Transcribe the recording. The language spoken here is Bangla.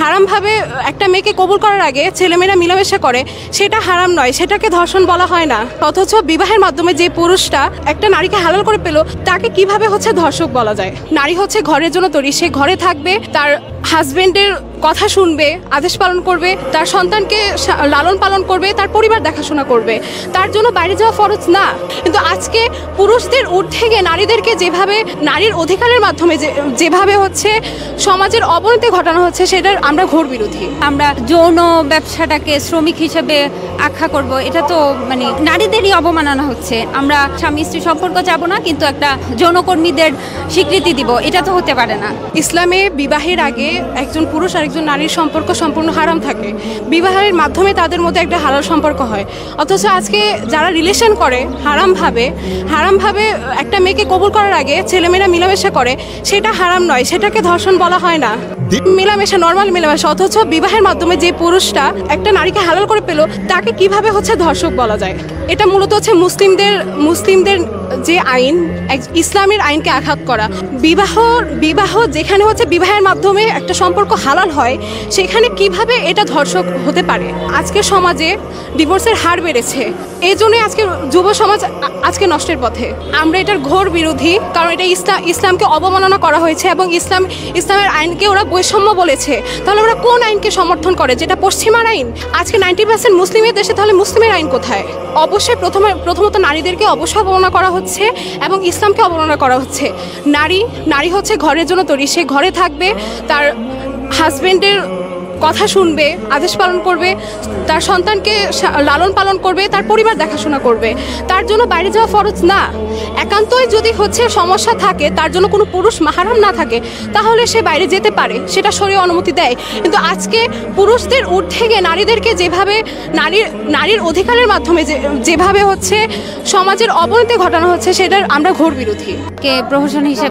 হারামভাবে একটা মেয়েকে কবুল করার আগে ছেলেমেয়েরা মিলামেশা করে, সেটা হারাম নয়, সেটাকে ধর্ষণ বলা হয় না। অথচ বিবাহের মাধ্যমে যে পুরুষটা একটা নারীকে হালাল করে পেল, তাকে কিভাবে ধর্ষক বলা যায়? নারী ঘরের জন্য তৈরি, সে ঘরে থাকবে, তার হাজবেন্ডের কথা শুনবে, আদেশ পালন করবে, তার সন্তানকে লালন পালন করবে, তার পরিবার দেখাশোনা করবে, তার জন্য বাইরে যাওয়া ফরজ না। কিন্তু আজকে পুরুষদের ঊর্ধ্বে গিয়ে নারীদেরকে যেভাবে নারীর অধিকারের মাধ্যমে যেভাবে সমাজের অবনতি ঘটানো হচ্ছে, সেটার আমরা ঘোর বিরোধী। আমরা যৌন ব্যবসাটাকে শ্রমিক হিসেবে আখ্যা করব, এটা তো মানে নারীদেরই অবমাননা হচ্ছে। আমরা স্বামী স্ত্রী সম্পর্ক যাব না, কিন্তু একটা যৌনকর্মীদের স্বীকৃতি দিব, এটা তো হতে পারে না। ইসলামে বিবাহের আগে একজন পুরুষ আর একজন নারীর সম্পর্ক সম্পূর্ণ হারাম থাকে। বিবাহের মাধ্যমে তাদের মধ্যে একটা হালাল সম্পর্ক হয়। অথচ আজকে যারা রিলেশন করে হারামভাবে একটা মেয়েকে কবুল করার আগে ছেলেমেয়েরা মিলামেশা করে, সেটা হারাম নয়, সেটাকে ধর্ষণ বলা হয় না। মিলামেশা নর্মাল মিলামেশা। অথচ বিবাহের মাধ্যমে যে পুরুষটা একটা নারীকে হালাল করে পেল, তাকে কিভাবে ধর্ষক বলা যায়? এটা মূলত মুসলিমদের যে আইন, ইসলামের আইনকে আঘাত করা। বিবাহ যেখানে বিবাহের মাধ্যমে একটা সম্পর্ক হালাল হয়, সেখানে কিভাবে এটা ধর্ষক হতে পারে? আজকের সমাজে ডিভোর্সের হার বেড়েছে, এই জন্যই আজকে যুব সমাজ আজকে নষ্টের পথে। আমরা এটার ঘোর বিরোধী, কারণ এটা ইসলামকে অবমাননা করা হয়েছে এবং ইসলামের আইনকে ওরা বৈষম্য বলেছে। তাহলে ওরা কোন আইনকে সমর্থন করে? যেটা পশ্চিমার আইন। আজকে 90% মুসলিমের দেশে, তাহলে মুসলিমের আইন কোথায়? অবশ্যই প্রথমত নারীদেরকে অবশ্যই অবমাননা করা হচ্ছে এবং ইসলামকে অবমাননা করা হচ্ছে। নারী ঘরের জন্য তৈরি, সে ঘরে থাকবে, তার হাজবেন্ডের কথা শুনবে, আদেশ পালন করবে, তার সন্তানকে লালন পালন করবে, তার পরিবার দেখাশোনা করবে, তার জন্য বাইরে যাওয়া ফরজ না। একান্তই যদি সমস্যা থাকে, তার জন্য কোনো পুরুষ মাহরাম না থাকে, তাহলে সে বাইরে যেতে পারে, সেটা শরীয়ত অনুমতি দেয়। কিন্তু আজকে পুরুষদের ঊর্ধ্বে গিয়ে নারীদেরকে যেভাবে নারীর অধিকারের মাধ্যমে যেভাবে সমাজের অবনতি ঘটানো হচ্ছে, সেটার আমরা ঘোর বিরোধী। প্রহসন হিসেবে